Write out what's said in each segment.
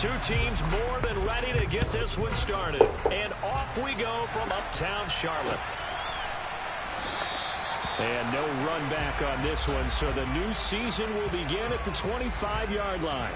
Two teams more than ready to get this one started. And off we go from uptown Charlotte. And no run back on this one, so the new season will begin at the 25-yard line.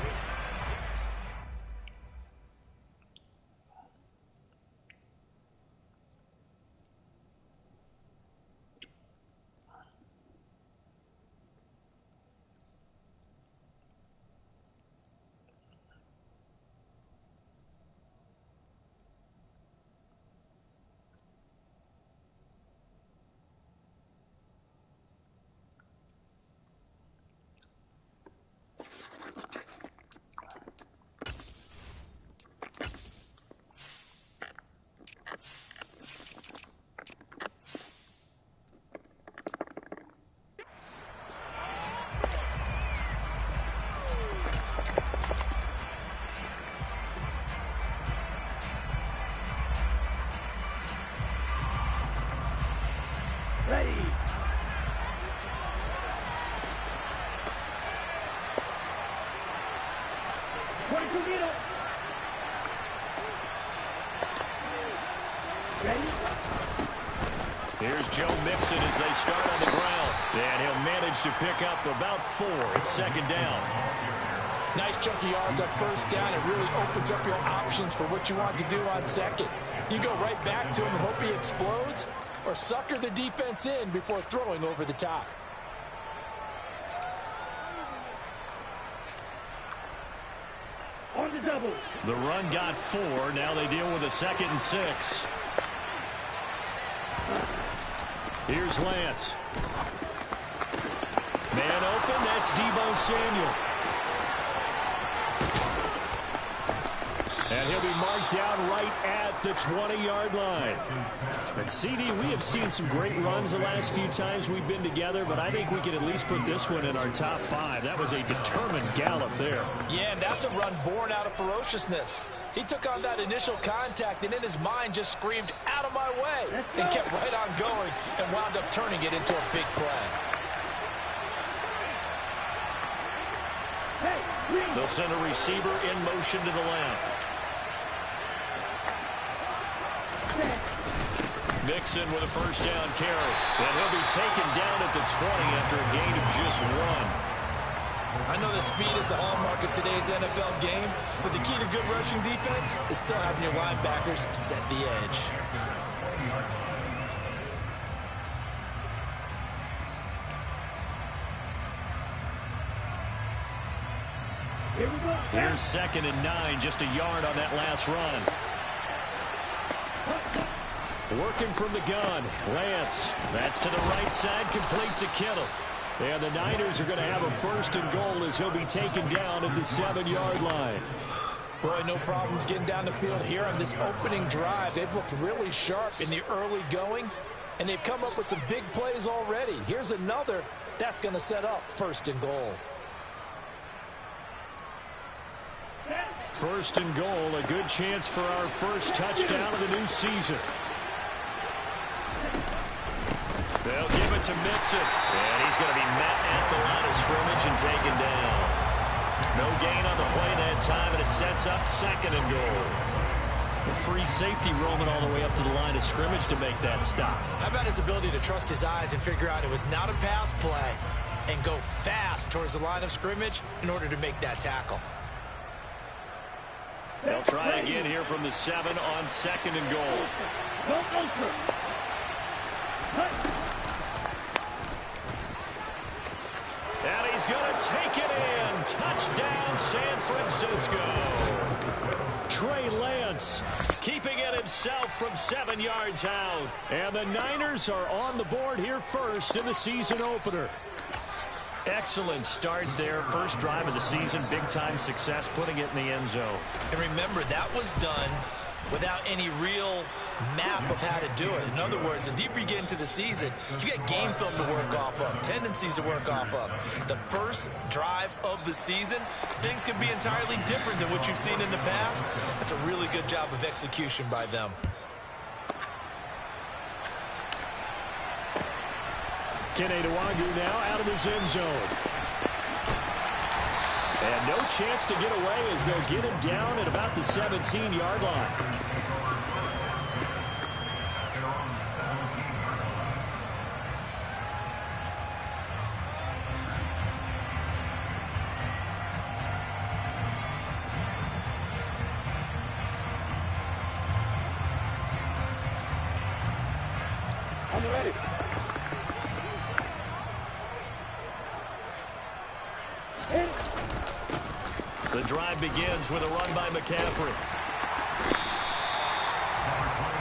Here's Joe Mixon as they start on the ground. And he'll manage to pick up about 4. It's second down. Nice chunky yards on first down. It really opens up your options for what you want to do on second. You go right back to him and hope he explodes, or sucker the defense in before throwing over the top. On the double. The run got 4. Now they deal with a 2nd and 6. Here's Lance. Man open, that's Deebo Samuel. And he'll be marked down right at the 20-yard line. And CD, we have seen some great runs the last few times we've been together, but I think we can at least put this one in our top 5. That was a determined gallop there. Yeah, and that's a run born out of ferociousness. He took on that initial contact and in his mind just screamed, "Out of my way," and kept right on going and wound up turning it into a big play. They'll send a receiver in motion to the left. Mixon with a first down carry. And he'll be taken down at the 20 after a gain of just 1. I know that speed is the hallmark of today's NFL game, but the key to good rushing defense is still having your linebackers set the edge. Here's 2nd and 9, just a yard on that last run. Working from the gun, Lance. That's to the right side, complete to Kittle. And the Niners are going to have a 1st and goal as he'll be taken down at the 7-yard line. Boy, no problems getting down the field here on this opening drive. They've looked really sharp in the early going, and they've come up with some big plays already. Here's another that's going to set up 1st and goal. 1st and goal, a good chance for our first touchdown of the new season. They'll give it to Mixon, and he's going to be met at the line of scrimmage and taken down. No gain on the play that time, and it sets up 2nd and goal. The free safety roaming all the way up to the line of scrimmage to make that stop. How about his ability to trust his eyes and figure out it was not a pass play and go fast towards the line of scrimmage in order to make that tackle? They'll try again here from the 7 on 2nd and goal. And he's going to take it in. Touchdown, San Francisco. Trey Lance keeping it himself from 7 yards out. And the Niners are on the board here first in the season opener. Excellent start there. First drive of the season. Big-time success putting it in the end zone. And remember, that was done without any real map of how to do it. In other words, the deeper you get into the season, you get game film to work off of, tendencies to work off of. The first drive of the season, things can be entirely different than what you've seen in the past. That's a really good job of execution by them. Kene Nwangwu now out of his end zone. And no chance to get away as they'll get him down at about the 17-yard line. I'm ready. The drive begins with a run by McCaffrey.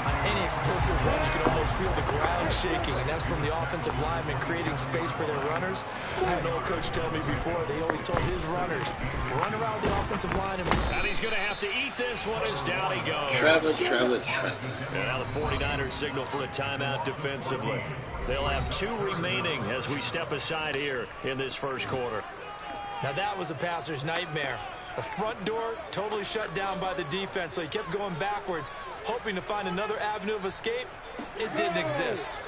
On any explosive run, you can almost feel the ground shaking, and that's from the offensive linemen creating space for their runners. I had an old coach tell me before, they always told his runners, run around the offensive line. And he's going to have to eat this one as down he goes. Travis. And now the 49ers signal for a timeout defensively. They'll have 2 remaining as we step aside here in this first quarter. Now that was a passer's nightmare. The front door totally shut down by the defense, so he kept going backwards, hoping to find another avenue of escape. It didn't exist.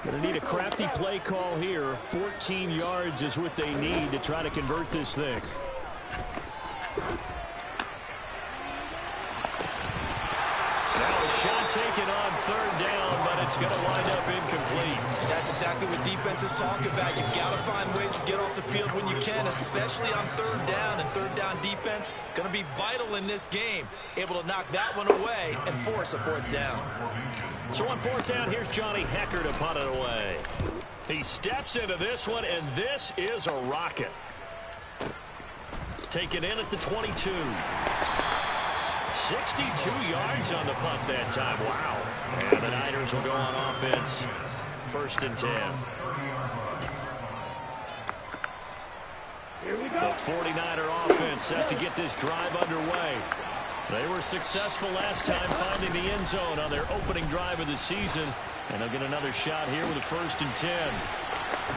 Going to need a crafty play call here. 14 yards is what they need to try to convert this thing. Now a shot taken on 3rd down, but it's going to wind up incomplete. That's exactly what defenses talk about. You've got to find ways to get off the field when you can, especially on 3rd down. And 3rd down defense going to be vital in this game. Able to knock that one away and force a 4th down. So on 4th down, here's Johnny Hekker to punt it away. He steps into this one, and this is a rocket. Taken in at the 22. 62 yards on the punt that time. Wow. And the Niners will go on offense. 1st and 10. Here we The go. 49er offense set to get this drive underway. They were successful last time finding the end zone on their opening drive of the season. And they'll get another shot here with a 1st and 10.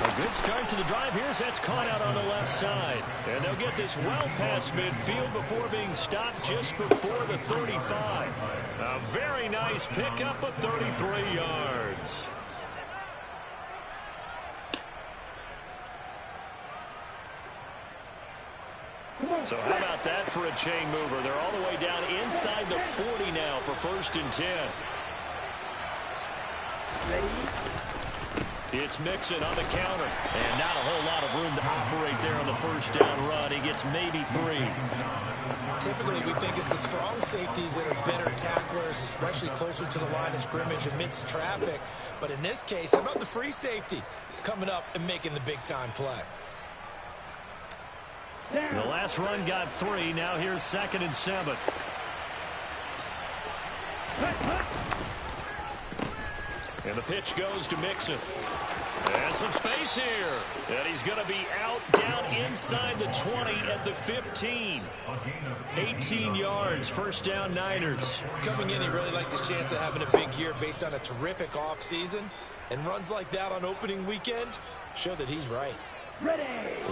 A good start to the drive here as that's caught out on the left side. And they'll get this well past midfield before being stopped just before the 35. A very nice pickup of 33 yards. So how about that for a chain mover? They're all the way down inside the 40 now for 1st and 10. It's Mixon on the counter. And not a whole lot of room to operate there on the 1st down run. He gets maybe 3. Typically, we think it's the strong safeties that are better tacklers, especially closer to the line of scrimmage amidst traffic. But in this case, how about the free safety coming up and making the big-time play? The last run got 3. Now here's 2nd and 7. And the pitch goes to Mixon. And some space here. And he's going to be out down inside the 20 at the 15. 18 yards, 1st down Niners. Coming in, he really liked his chance of having a big year based on a terrific offseason. And runs like that on opening weekend show that he's right. Ready.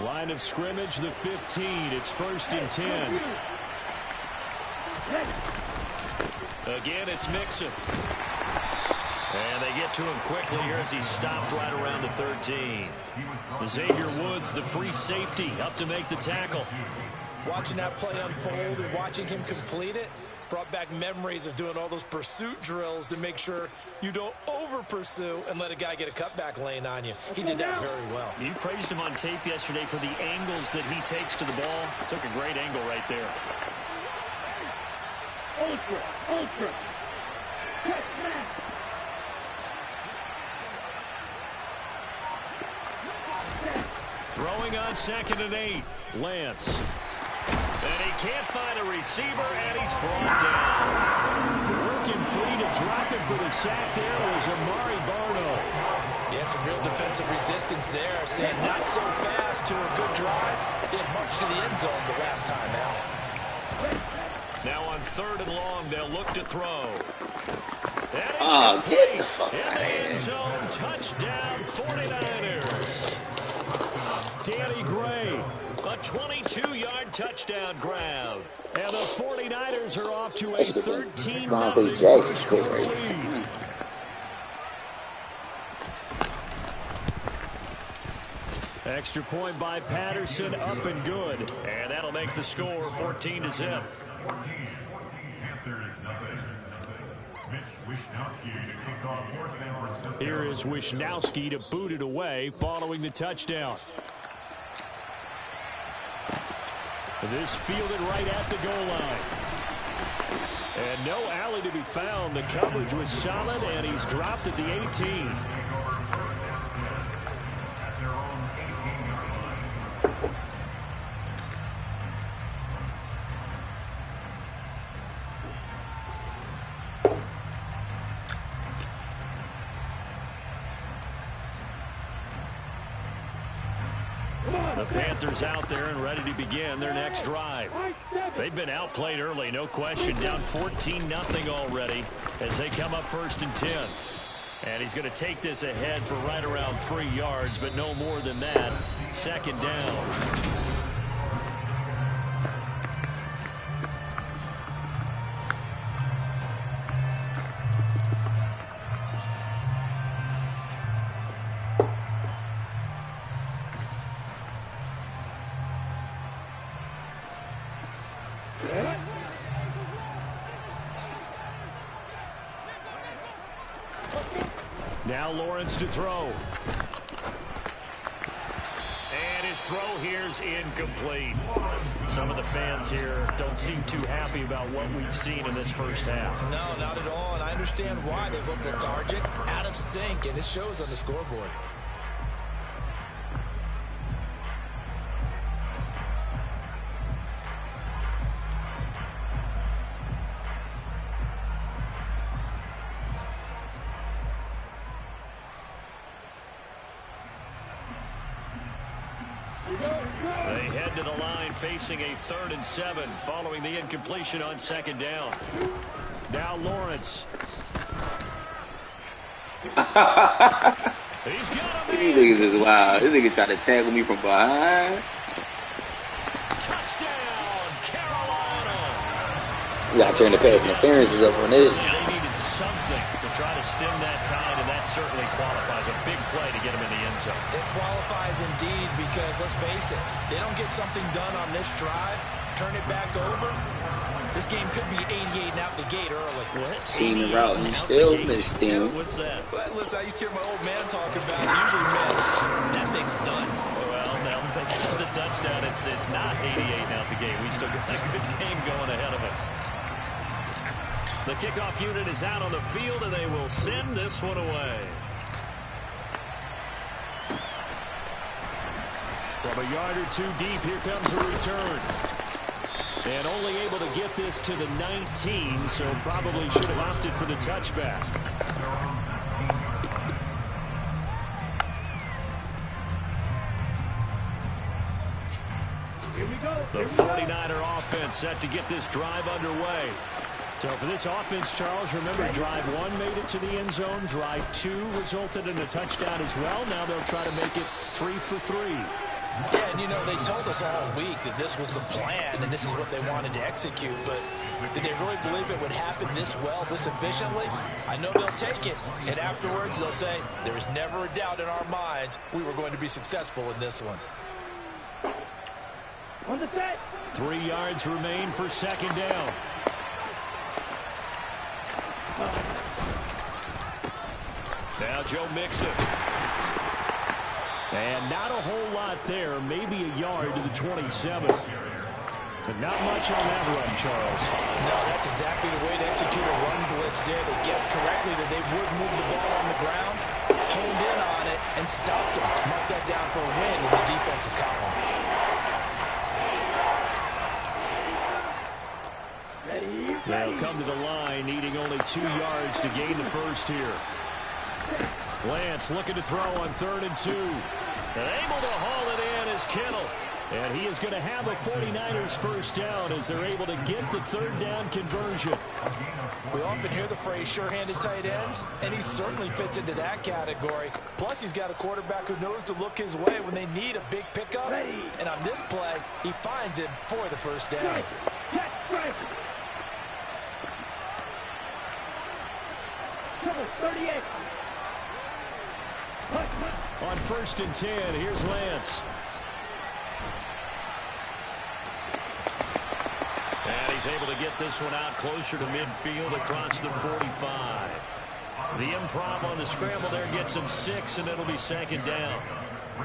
Line of scrimmage, the 15. It's 1st and 10. Again, it's Mixon. And they get to him quickly here as he stopped right around the 13. Xavier Woods, the free safety, up to make the tackle. Watching that play unfold and watching him complete it brought back memories of doing all those pursuit drills to make sure you don't over-pursue and let a guy get a cutback lane on you. He did that very well. You praised him on tape yesterday for the angles that he takes to the ball. Took a great angle right there. Ultra. Cut back. Throwing on 2nd and 8. Lance. And he can't find a receiver, and he's brought down. Working free to drop him for the sack there was Amari Barno. Yeah, some real defensive resistance there. Saying not so fast to a good drive. Didn't march to the end zone the last time out. Now on 3rd and long, they'll look to throw. Oh, get the fuck out of here. End zone touchdown 49ers. Danny Gray, a 22-yard touchdown grab. And the 49ers are off to a 13-0 first quarter lead. Extra point by Patterson, up and good. And that'll make the score 14-0. Here is Wisnowski to boot it away following the touchdown. This fielded right at the goal line. And no alley to be found. The coverage was solid, and he's dropped at the 18. The Panthers out there and ready to begin their next drive. They've been outplayed early, no question. Down 14-0 already as they come up 1st and 10. And he's going to take this ahead for right around 3 yards, but no more than that. 2nd down. Now Lawrence to throw. And his throw here's incomplete. Some of the fans here don't seem too happy about what we've seen in this first half. No, not at all, and I understand why. They look lethargic, out of sync, and it shows on the scoreboard. They head to the line facing a 3rd and 7 following the incompletion on 2nd down. Now Lawrence. He's got him. These niggas is wild. This nigga tried to tackle me from behind. Touchdown, Carolina. You gotta turn the pass interferences up on this. They needed something to try to stem that tide, and that certainly qualifies. A big play to get him in the end zone. It qualifies indeed because, let's face it, they don't get something done on this drive, turn it back over, this game could be 88 and out the gate early. What? Seen the route and you still missed him. What's that? Well, listen, I used to hear my old man talk about it. Usually meant that thing's done. Well, now they got the touchdown. It's not 88 and out the gate. We still got a good game going ahead of us. The kickoff unit is out on the field, and they will send this one away. From a yard or 2 deep, here comes a return. And only able to get this to the 19, so probably should have opted for the touchback. Here we go. The 49er offense set to get this drive underway. So for this offense, Charles, remember drive 1 made it to the end zone. Drive 2 resulted in a touchdown as well. Now they'll try to make it 3 for 3. Yeah, and you know, they told us all week that this was the plan and this is what they wanted to execute, but did they really believe it would happen this well, this efficiently? I know they'll take it, and afterwards they'll say, there is never a doubt in our minds we were going to be successful in this one. On the set. 3 yards remain for 2nd down. Now Joe Mixon. And not a whole lot there, maybe a yard to the 27. But not much on that run, Charles. No, that's exactly the way to execute a run blitz there. They guessed correctly that they would move the ball on the ground, honed in on it, and stopped them. Mark that down for a win in the defense's column. They'll come to the line, needing only 2 yards to gain the first here. Lance looking to throw on 3rd and 2. And able to haul it in is Kittle. And he is going to have a 49ers first down as they're able to get the 3rd down conversion. We often hear the phrase sure-handed tight ends, and he certainly fits into that category. Plus, he's got a quarterback who knows to look his way when they need a big pickup. And on this play, he finds it for the first down. Trouble 38. On 1st and 10. Here's Lance. And he's able to get this one out closer to midfield across the 45. The improv on the scramble there gets him 6, and it'll be 2nd down.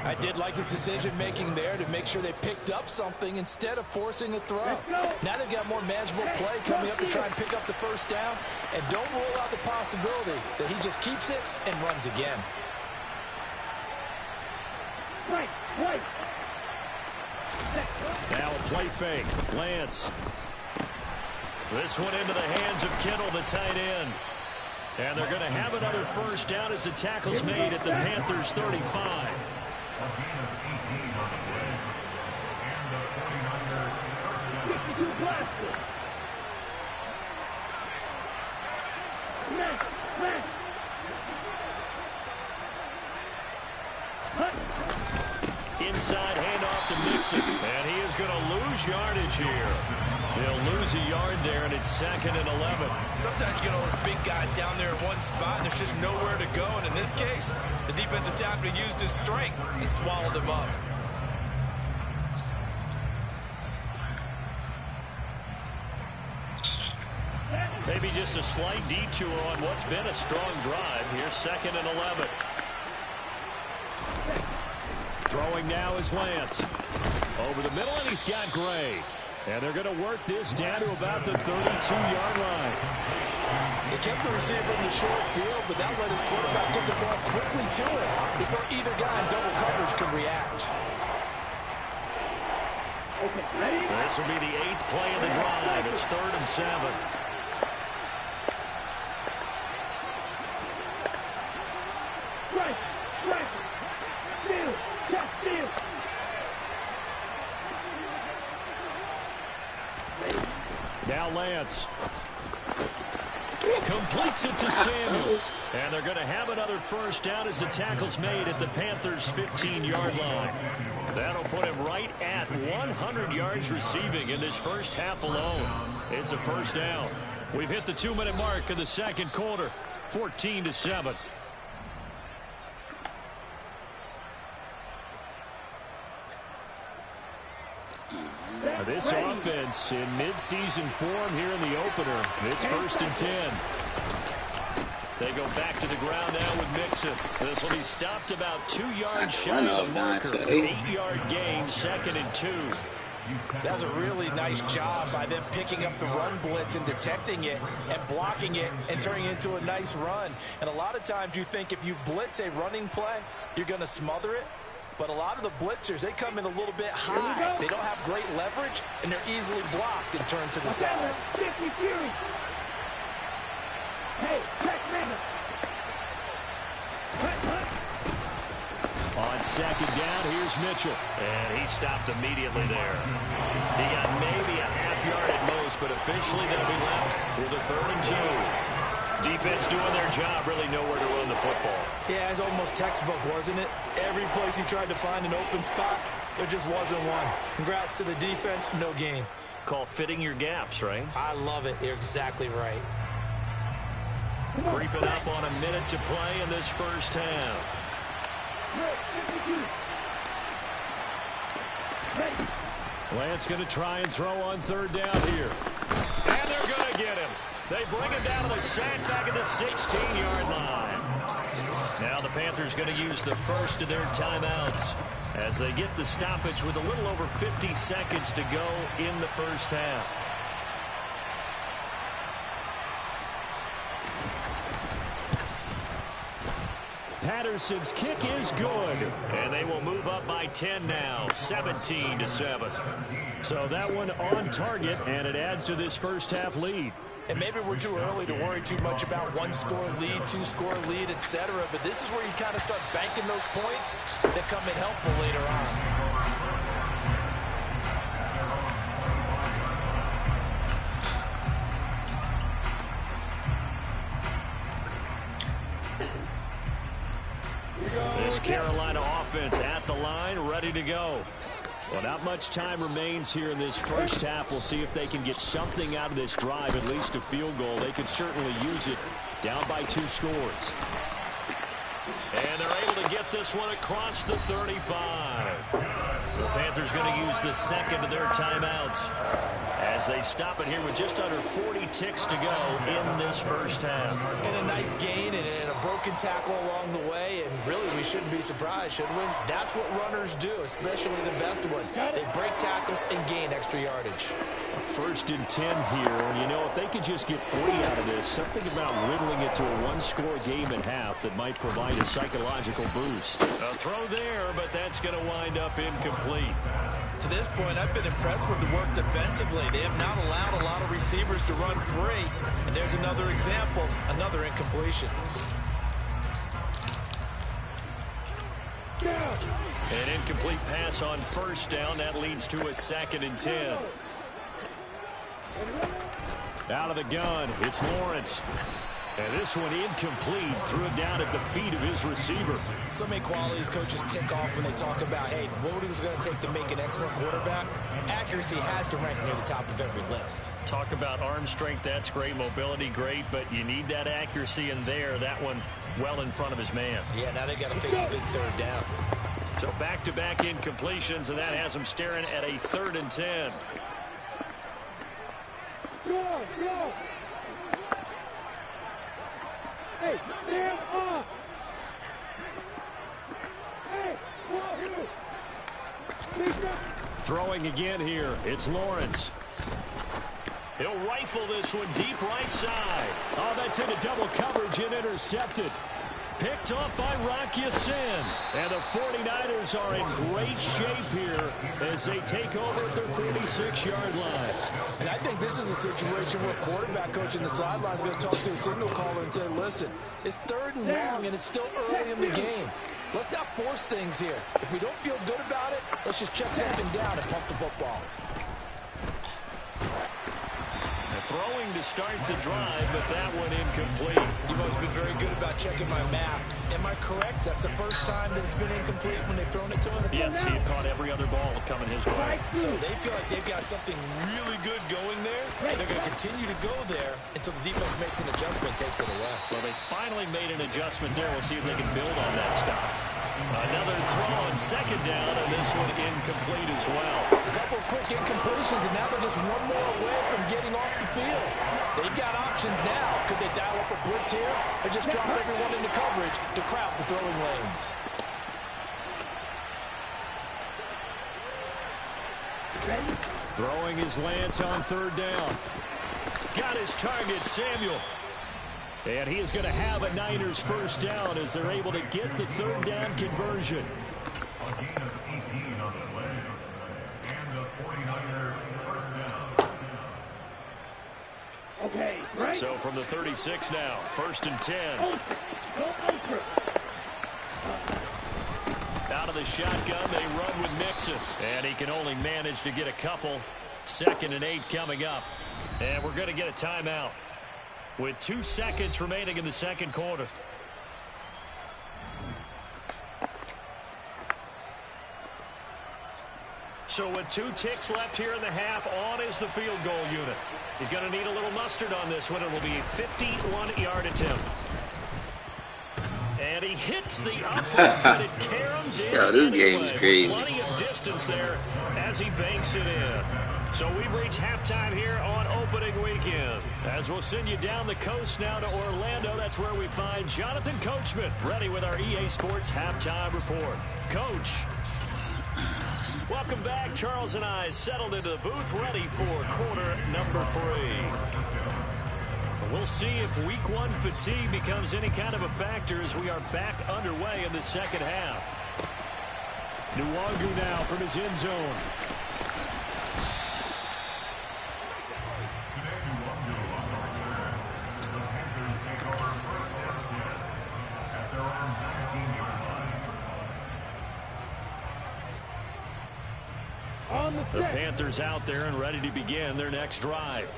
I did like his decision-making there to make sure they picked up something instead of forcing a throw. Now they've got more manageable play coming up to try and pick up the 1st down. And don't rule out the possibility that he just keeps it and runs again. Now a play fake. Lance. This one into the hands of Kittle, the tight end. And they're going to have another 1st down as the tackle's made at the Panthers' 35. Inside handoff to Mixon, and he is going to lose yardage here. They'll lose a yard there, and it's 2nd and 11. Sometimes you get all those big guys down there in one spot, and there's just nowhere to go. And in this case, the defensive tackle used his strength. He swallowed him up. Maybe just a slight detour on what's been a strong drive. Here's 2nd and 11. Throwing now is Lance. Over the middle, and he's got Gray. And they're going to work this down to about the 32-yard line. They kept the receiver in the short field, but that led his quarterback get the ball quickly to it before either guy in double coverage could react. This will be the 8th play of the drive. It's 3rd and 7. Now Lance completes it to Samuels. And they're going to have another 1st down as the tackle's made at the Panthers' 15-yard line. That'll put him right at 100 yards receiving in this 1st half alone. It's a 1st down. We've hit the 2-minute mark of the 2nd quarter, 14-7. This offense in mid-season form here in the opener. It's 1st and 10. They go back to the ground now with Mixon. This will be stopped about 2 yards shy of the marker. 8-yard gain, 2nd and 2. That was a really nice job by them picking up the run blitz and detecting it and blocking it and turning it into a nice run. And a lot of times you think if you blitz a running play, you're going to smother it. But a lot of the blitzers, they come in a little bit high. They don't have great leverage, and they're easily blocked and turned to the side. On 2nd down, here's Mitchell. And he stopped immediately there. He got maybe a half yard at most, but officially they'll be left with a 3rd and 2. Defense doing their job, really nowhere to run the football. Yeah, it's almost textbook, wasn't it? Every place he tried to find an open spot, there just wasn't one. Congrats to the defense, no gain. Call fitting your gaps, right? I love it. You're exactly right. Creeping up on a minute to play in this 1st half. Lance going to try and throw on 3rd down here. And they're going to get him. They bring him down to the sandbag at the 16-yard line. Now the Panthers going to use the first of their timeouts as they get the stoppage with a little over 50 seconds to go in the 1st half. Patterson's kick is good, and they will move up by 10 now, 17-7. So that one on target, and it adds to this 1st half lead. And maybe we're too early to worry too much about 1-score lead, 2-score lead, etc. But this is where you kind of start banking those points that come in helpful later on. This Carolina offense at the line, ready to go. Well, not much time remains here in this 1st half. We'll see if they can get something out of this drive, at least a field goal. They could certainly use it down by 2 scores. And And they're able to get this one across the 35. The Panthers going to use the second of their timeouts as they stop it here with just under 40 ticks to go in this first half. And a nice gain and a broken tackle along the way, and really we shouldn't be surprised, should we? That's what runners do, especially the best ones. They break tackles and gain extra yardage. First and 10 here, and you know, if they could just get 40 out of this, something about whittling it to a one-score game at half that might provide a psychological boost. A throw there, but that's going to wind up incomplete. To this point, I've been impressed with the work defensively. They have not allowed a lot of receivers to run free. And there's another example, another incompletion. An incomplete pass on first down. That leads to a second and 10. Out of the gun, it's Lawrence. And this one incomplete, threw it down at the feet of his receiver. So many qualities coaches tick off when they talk about, hey, what is it going to take to make an excellent quarterback? Accuracy has to rank near the top of every list. Talk about arm strength, that's great. Mobility, great, but you need that accuracy in there. That one well in front of his man. Yeah, now they got to face a big third down. So back-to-back incompletions, and that has him staring at a 3rd and 10. Go! Hey, stand up! Hey, Throwing again here, it's Lawrence. He'll rifle this one deep right side. Oh, that's into double coverage and intercepted. Picked off by Rock Ya-Sin. And the 49ers are in great shape here as they take over at their 36-yard line. And I think this is a situation where quarterback coach in the sideline is going to talk to a signal caller and say, listen, it's 3rd and long and it's still early in the game. Let's not force things here. If we don't feel good about it, let's just check something down and pump the football. Throwing to start the drive, but that one incomplete. You've always been very good about checking my math. Am I correct? That's the first time that it's been incomplete when they've thrown it to him? Yes, he had caught every other ball coming his way. So they feel like they've got something really good going there, and they're going to continue to go there until the defense makes an adjustment and takes it away. Well, they finally made an adjustment there. We'll see if they can build on that stop. Another throw on second down, and this one incomplete as well. A couple of quick incompletions, and now they're just one more away from getting off the field. They've got options now. Could they dial up a blitz here, or just drop everyone into coverage to crowd the throwing lanes? Throwing his Lance on 3rd down. Got his target, Samuel. And he is going to have a Niners first down as they're able to get the 3rd down conversion. Okay, right. So from the 36 now, 1st and 10. Out of the shotgun, they run with Mixon. And he can only manage to get a couple. 2nd and 8 coming up. And we're going to get a timeout with 2 seconds remaining in the second quarter. So with 2 ticks left here in the half, on is the field goal unit. He's going to need a little mustard on this one. It will be a 51-yard attempt. And he hits the upper, but it caroms in. Yo, this game's crazy. Plenty of distance there as he banks it in. So we've reached halftime here on opening weekend. As we'll send you down the coast now to Orlando, that's where we find Jonathan Coachman ready with our EA Sports halftime report. Coach. Welcome back. Charles and I settled into the booth ready for quarter number 3. We'll see if week 1 fatigue becomes any kind of a factor as we are back underway in the second half. Nwangu now from his end zone. The Panthers out there and ready to begin their next drive.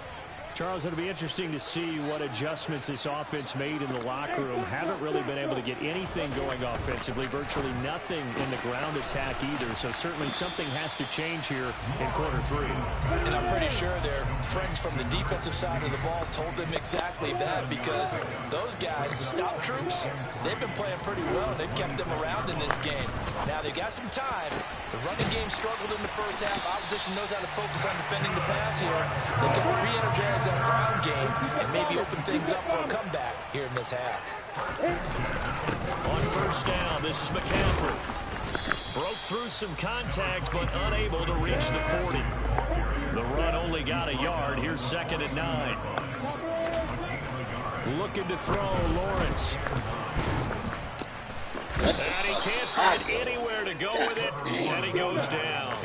Charles, it'll be interesting to see what adjustments this offense made in the locker room. Haven't really been able to get anything going offensively, virtually nothing in the ground attack either. So certainly something has to change here in quarter 3. And I'm pretty sure their friends from the defensive side of the ball told them exactly that, because those guys, the stop troops, they've been playing pretty well. They've kept them around in this game. Now they've got some time. The running game struggled in the first half. Opposition knows how to focus on defending the pass here. They've got to re-energize that ground game and maybe open things up for a comeback here in this half. On first down, this is McCaffrey. Broke through some contact, but unable to reach the 40. The run only got a yard. Here's 2nd and 9. Looking to throw, Lawrence. And he can't find anywhere to go with it, and he goes down.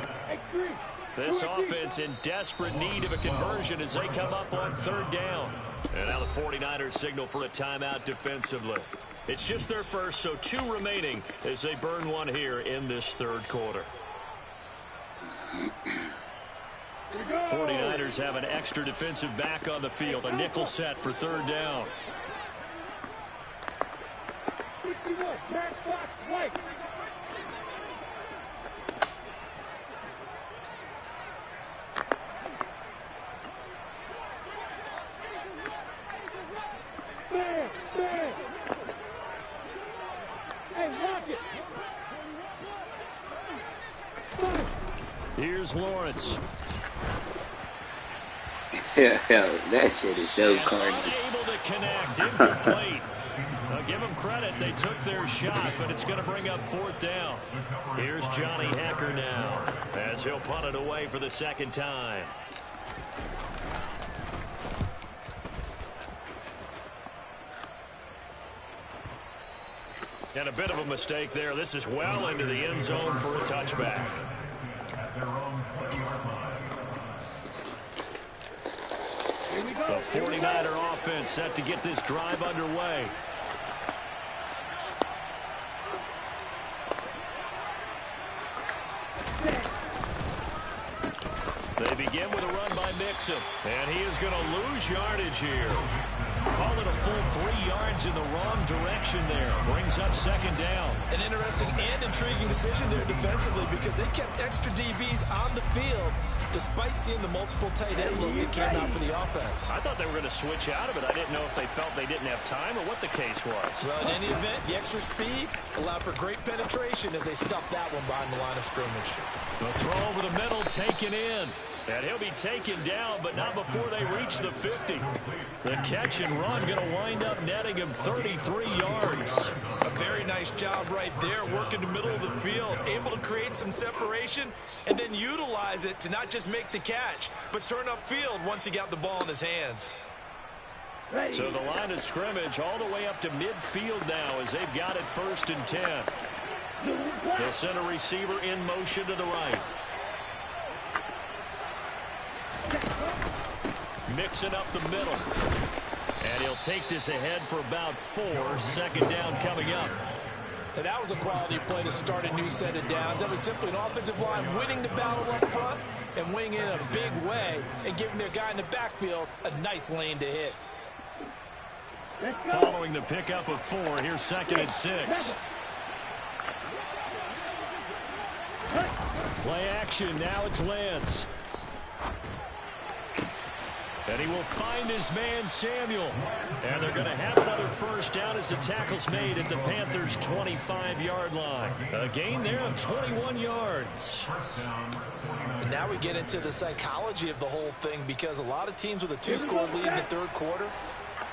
This offense in desperate need of a conversion as they come up on 3rd down. And now the 49ers signal for a timeout defensively. It's just their first, so 2 remaining as they burn one here in this 3rd quarter. 49ers have an extra defensive back on the field. A nickel set for 3rd down. Here's Lawrence. Hell, that shit is so corny. Unable to connect, incomplete. Now give them credit, they took their shot, but it's going to bring up 4th down. Here's Johnny Hekker now, as he'll punt it away for the 2nd time. And a bit of a mistake there. This is well into the end zone for a touchback. The 49er offense set to get this drive underway. They begin with a run by Mixon, and he is going to lose yardage here. Call it a full 3 yards in the wrong direction there. Brings up 2nd down. An interesting and intriguing decision there defensively, because they kept extra DBs on the field despite seeing the multiple tight end look that came out for the offense. I thought they were going to switch out of it. I didn't know if they felt they didn't have time or what the case was. Well, in any event, the extra speed allowed for great penetration as they stuffed that one behind the line of scrimmage. The throw over the middle taken in. And he'll be taken down, but not before they reach the 50. The catch and run going to wind up netting him 33 yards. A very nice job right there, working the middle of the field, able to create some separation and then utilize it to not just make the catch, but turn upfield once he got the ball in his hands. So the line of scrimmage all the way up to midfield now as they've got it 1st and 10. They'll send a receiver in motion to the right. Mixing up the middle. And he'll take this ahead for about 4. 2nd down coming up. And that was a quality play to start a new set of downs. That was simply an offensive line winning the battle up front and winning in a big way and giving their guy in the backfield a nice lane to hit. Following the pickup of 4, here's 2nd and 6. Play action, now it's Lance. And he will find his man, Samuel. And they're going to have another 1st down as the tackle's made at the Panthers' 25-yard line. A gain there of 21 yards. And now we get into the psychology of the whole thing, because a lot of teams with a 2-score lead in the 3rd quarter,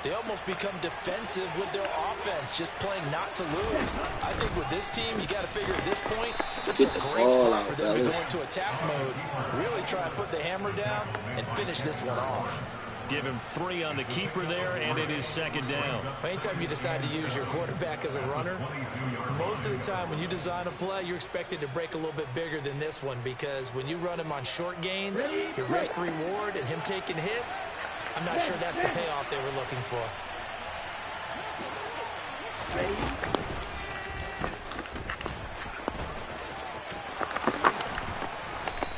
they almost become defensive with their offense, just playing not to lose. I think with this team, you got to figure at this point, this is a great spot for them to go into attack mode, really try and put the hammer down and finish this one off. Give him 3 on the keeper there, and it is 2nd down. Anytime you decide to use your quarterback as a runner, most of the time when you design a play, you're expected to break a little bit bigger than this one, because when you run him on short gains, your risk-reward and him taking hits, I'm not sure that's the payoff they were looking for.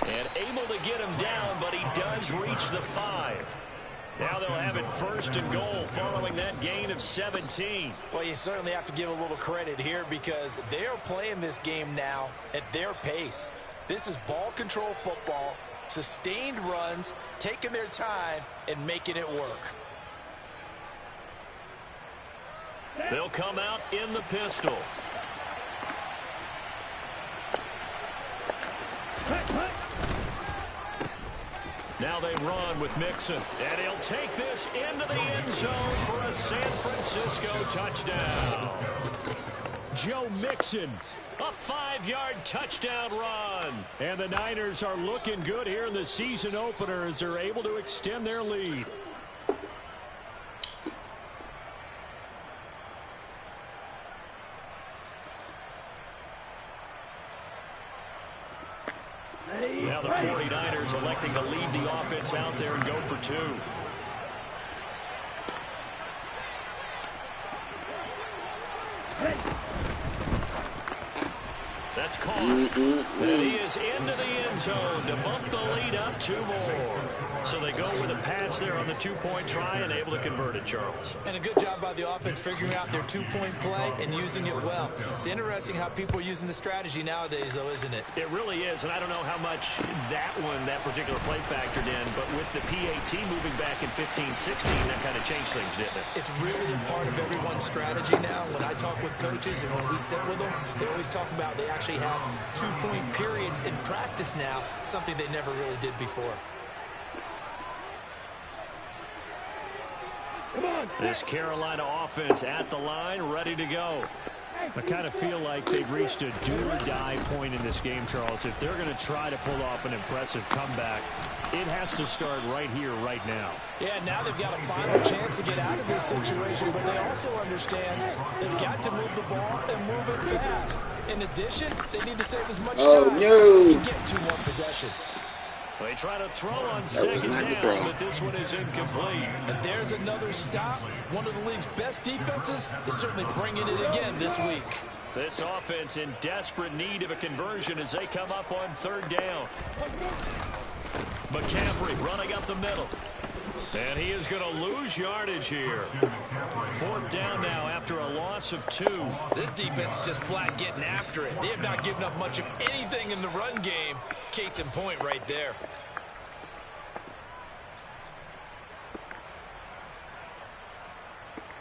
And able to get him down, but he does reach the 5. Now they'll have it 1st and goal following that gain of 17. Well, you certainly have to give a little credit here because they are playing this game now at their pace. This is ball control football, sustained runs, taking their time, and making it work. They'll come out in the pistol. Now they run with Mixon, and he'll take this into the end zone for a San Francisco touchdown. Joe Mixon, a 5-yard touchdown run. And the Niners are looking good here in the season opener as they're able to extend their lead. Now the 49ers electing to lead the offense out there and go for 2. That's caught. And he is into the end zone to bump the lead up 2 more. So they go with a pass there on the 2-point try and able to convert it, Charles. And a good job by the offense figuring out their 2-point play and using it well. It's interesting how people are using the strategy nowadays, though, isn't it? It really is, and I don't know how much that particular play factored in, but with the PAT moving back in 15-16, that kind of changed things, didn't it? It's really a part of everyone's strategy now. When I talk with coaches and when we sit with them, they always talk about they actually have 2-point periods in practice now, something they never really did before. This Carolina offense at the line, ready to go. I kind of feel like they've reached a do-or-die point in this game, Charles. If they're going to try to pull off an impressive comeback, it has to start right here, right now. Yeah, now they've got a final chance to get out of this situation, but they also understand they've got to move the ball and move it fast. In addition, they need to save as much time so they can get 2 more possessions. They try to throw on second down, but this one is incomplete. And there's another stop. One of the league's best defenses is certainly bringing it again this week. This offense in desperate need of a conversion as they come up on 3rd down. McCaffrey running up the middle. And he is going to lose yardage here. 4th down now after a loss of 2. This defense is just flat getting after it. They have not given up much of anything in the run game. Case in point right there.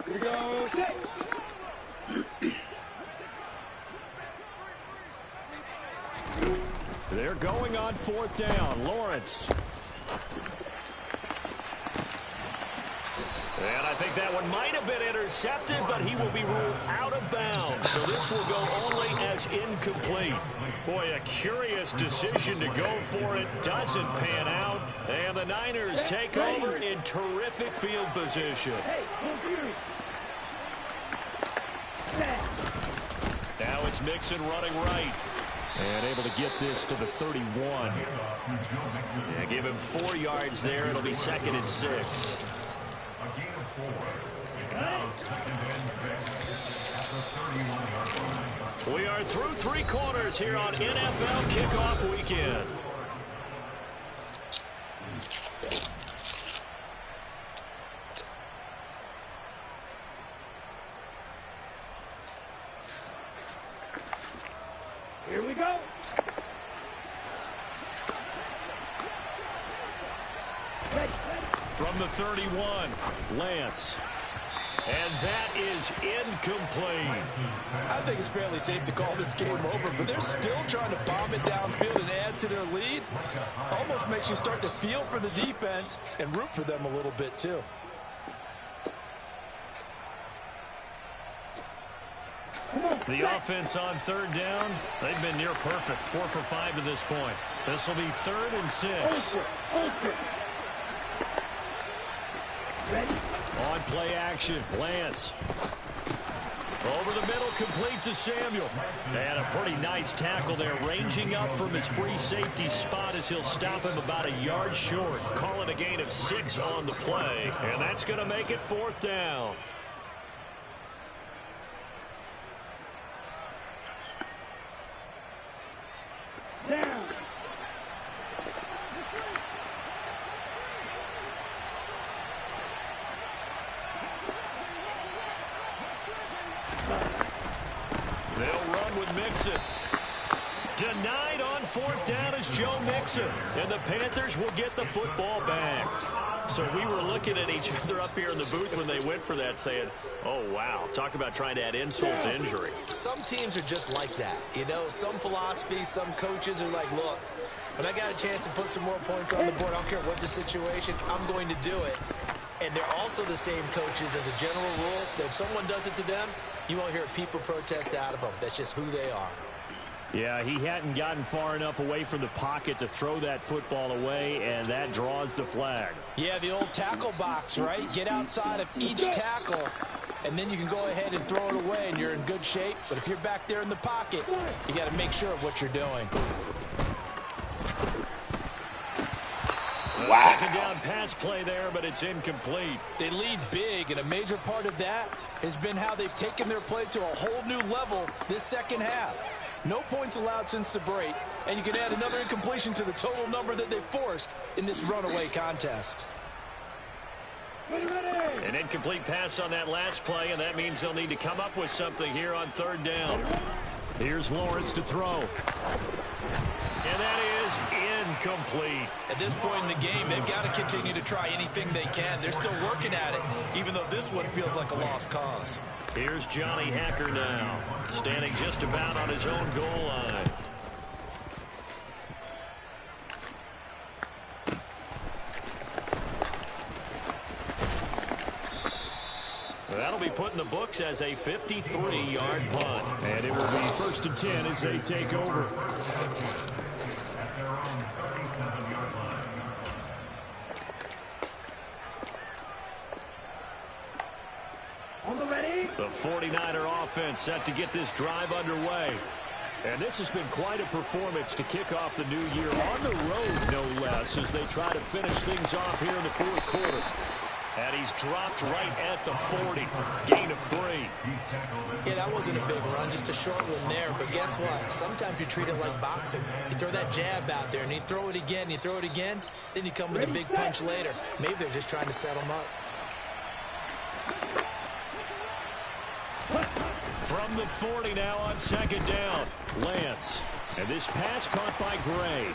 Here we go. They're going on 4th down. Lawrence. And I think that one might have been intercepted, but he will be ruled out of bounds. So this will go only as incomplete. Boy, a curious decision to go for it. Doesn't pan out. And the Niners take over in terrific field position. Now it's Mixon running right. And able to get this to the 31. Yeah, give him 4 yards there. It'll be 2nd and 6. We are through 3 quarters here on NFL Kickoff Weekend. Here we go. From the 31, Lance. And that is incomplete. I think it's fairly safe to call this game over, but they're still trying to bomb it downfield and add to their lead. Almost makes you start to feel for the defense and root for them a little bit, too. The offense on 3rd down, they've been near perfect. 4 for 5 to this point. This will be 3rd and 6. On play action, Lance. Over the middle, complete to Samuel. And a pretty nice tackle there, ranging up from his free safety spot as he'll stop him about a yard short. Call it a gain of 6 on the play. And that's going to make it 4th down. from Mixon. Denied on 4th down is Joe Mixon. And the Panthers will get the football back. So we were looking at each other up here in the booth when they went for that saying, oh, wow, talk about trying to add insult to injury. Some teams are just like that. You know, some philosophies, some coaches are like, look, when I got a chance to put some more points on the board, I don't care what the situation, I'm going to do it. And they're also the same coaches as a general rule that if someone does it to them, you won't hear people protest out of them. That's just who they are. Yeah, he hadn't gotten far enough away from the pocket to throw that football away, and that draws the flag. Yeah, the old tackle box, right? Get outside of each tackle, and then you can go ahead and throw it away, and you're in good shape. But if you're back there in the pocket, you got to make sure of what you're doing. Wow. Second down pass play there, but it's incomplete. They lead big, and a major part of that has been how they've taken their play to a whole new level this second half. No points allowed since the break, and you can add another incompletion to the total number that they forced in this runaway contest. An incomplete pass on that last play, and that means they'll need to come up with something here on 3rd down. Here's Lawrence to throw. And that is incomplete. At this point in the game, they've got to continue to try anything they can. They're still working at it, even though this one feels like a lost cause. Here's Johnny Hacker now, standing just about on his own goal line. That'll be put in the books as a 53-yard punt. And it will be 1st and 10 as they take over. The 49er offense set to get this drive underway. And this has been quite a performance to kick off the new year on the road, no less, as they try to finish things off here in the 4th quarter. And he's dropped right at the 40. Gain of 3. Yeah, that wasn't a big run, just a short one there. But guess what? Sometimes you treat it like boxing. You throw that jab out there, and you throw it again, you throw it again, then you come with a big punch later. Maybe they're just trying to set them up. From the 40 now on 2nd down. Lance. And this pass caught by Gray.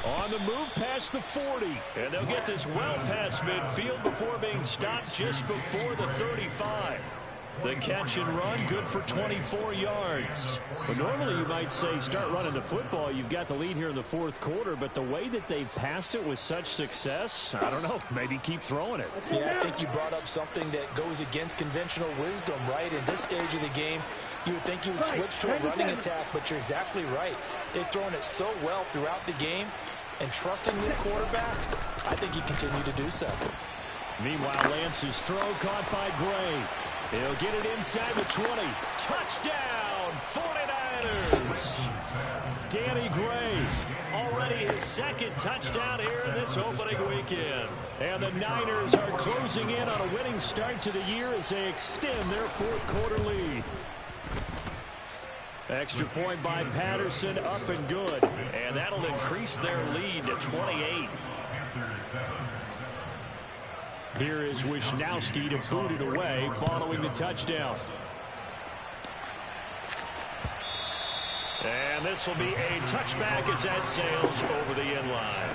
On the move past the 40. And they'll get this well past midfield before being stopped just before the 35. The catch and run, good for 24 yards. Well, normally you might say start running the football. You've got the lead here in the 4th quarter, but the way that they've passed it with such success, I don't know, maybe keep throwing it. Yeah, I think you brought up something that goes against conventional wisdom, right? In this stage of the game, you would think you would switch to a running attack, but you're exactly right. They've thrown it so well throughout the game, and trusting this quarterback, I think he continued to do so. Meanwhile, Lance's throw caught by Gray. He'll get it inside the 20. Touchdown, 49ers. Danny Gray, already his 2nd touchdown here in this opening weekend. And the Niners are closing in on a winning start to the year as they extend their 4th quarter lead. Extra point by Patterson, up and good. And that'll increase their lead to 28. Here is Wisnowski to boot it away following the touchdown. And this will be a touchback as that sails over the end line.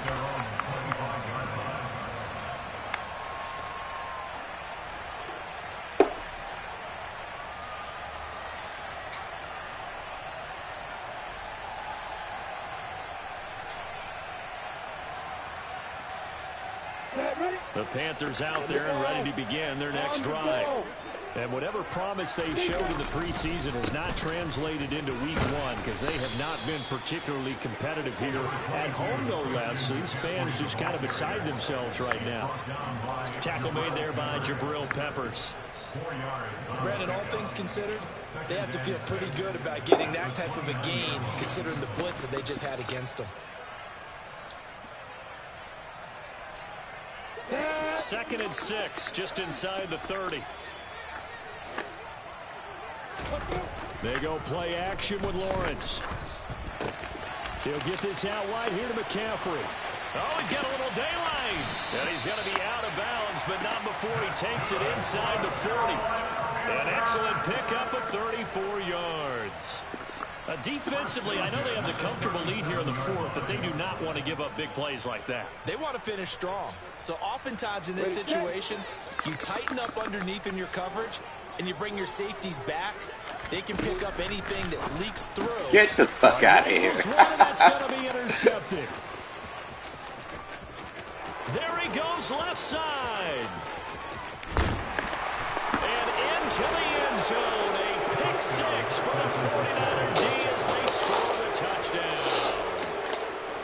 The Panthers out there and ready to begin their next drive. And whatever promise they showed in the preseason has not translated into week 1 because they have not been particularly competitive here at home, no less. These fans just kind of beside themselves right now. Tackle made there by Jabril Peppers. Brandon, all things considered, they have to feel pretty good about getting that type of a gain considering the blitz that they just had against them. 2nd and 6, just inside the 30. They go play action with Lawrence. He'll get this out wide here to McCaffrey. Oh, he's got a little daylight. And he's going to be out of bounds, but not before he takes it inside the 40. An excellent pickup of 34 yards. Defensively, I know they have the comfortable lead here in the fourth, but they do not want to give up big plays like that. They want to finish strong. So oftentimes in this situation, you tighten up underneath in your coverage, and you bring your safeties back. They can pick up anything that leaks through. Get the fuck out of here. That's going to be intercepted. There he goes left side. And into the end zone. A pick six for the 49er D as they score the touchdown.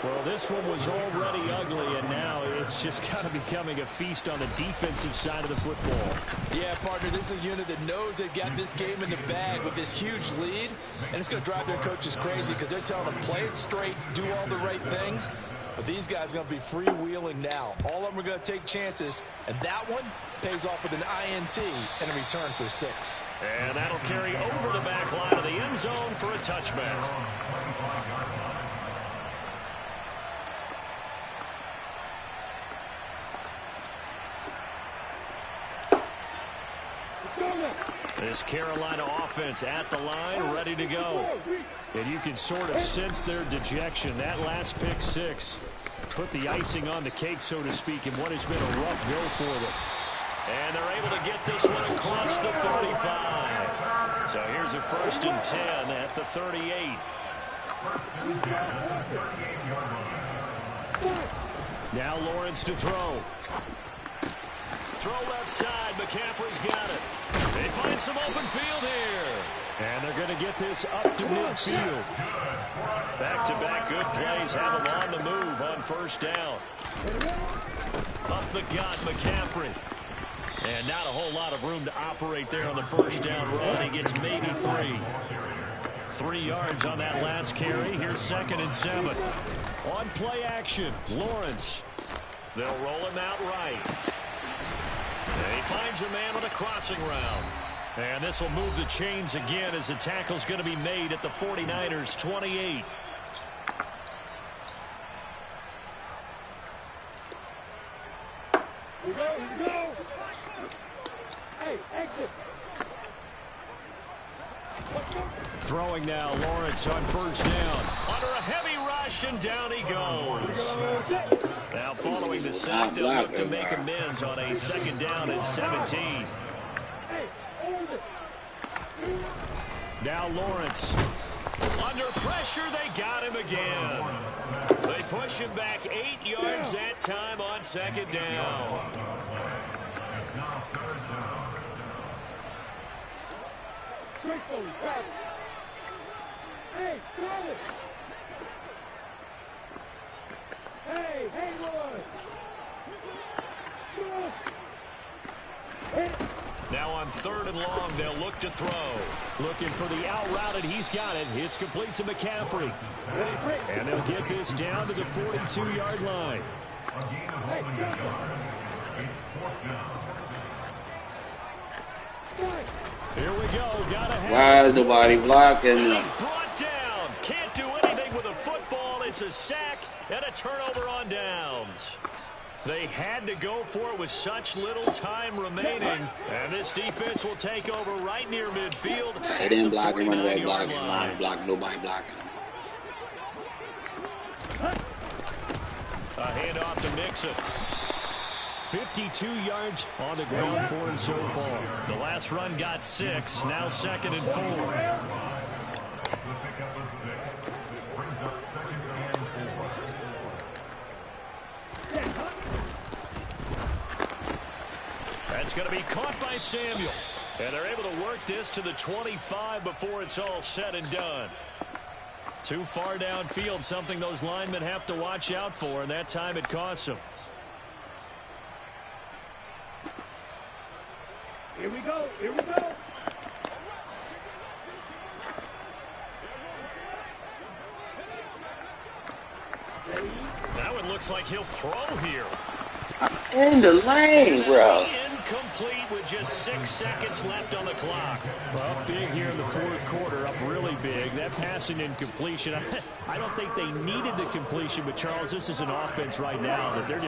Well, this one was already ugly, and now it's just kind of becoming a feast on the defensive side of the football. Yeah, partner, this is a unit that knows they've got this game in the bag with this huge lead, and it's going to drive their coaches crazy because they're telling them play it straight, do all the right things. But these guys are going to be freewheeling now. All of them are going to take chances, and that one pays off with an INT and a return for 6. And that'll carry over the back line of the end zone for a touchback. This Carolina offense at the line, ready to go. And you can sort of sense their dejection. That last pick six put the icing on the cake, so to speak, in what has been a rough go for them. And they're able to get this one across the 35. So here's a 1st and 10 at the 38. Now Lawrence to throw. Throw outside. McCaffrey's got it. They find some open field here. And they're going to get this up to midfield. Back-to-back good plays have them on the move on 1st down. Up the gut, McCaffrey. And not a whole lot of room to operate there on the 1st down run. He gets maybe 3. 3 yards on that last carry. Here's 2nd and 7. On play action, Lawrence. They'll roll him out right. And he finds a man on a crossing route. And this will move the chains again as the tackle's going to be made at the 49ers 28. Here we go, here we go. Hey, exit. Throwing now, Lawrence on 1st down. Under a heavy rush, and down he goes. Now following the sack, they'll look to make amends on a 2nd down and 17. Now Lawrence. Under pressure, they got him again. They push him back 8 yards that time on 2nd down. Hey, throw it. Hey, Haywood. Now on 3rd and long, they'll look to throw. Looking for the out route, and he's got it. It's complete to McCaffrey. And they'll get this down to the 42-yard line. Here we go. Gotta have. Why is nobody blocking? He's brought down. Can't do anything with a football. It's a sack and a turnover on downs. They had to go for it with such little time remaining. And this defense will take over right near midfield. Tight end blocking, runaway blocking, line blocking, nobody blocking. A handoff to Mixon. 52 yards on the ground for him so far. The last run got 6. Now 2nd and 4. That's going to be caught by Samuel. And they're able to work this to the 25 before it's all said and done. Too far downfield, something those linemen have to watch out for, and that time it costs them. Here we go, here we go. Now it looks like he'll throw here. In the lane, bro. Incomplete with just 6 seconds left on the clock. Well, big here in the 4th quarter, up really big. That passing incompletion, I don't think they needed the completion, but Charles, this is an offense right now that they're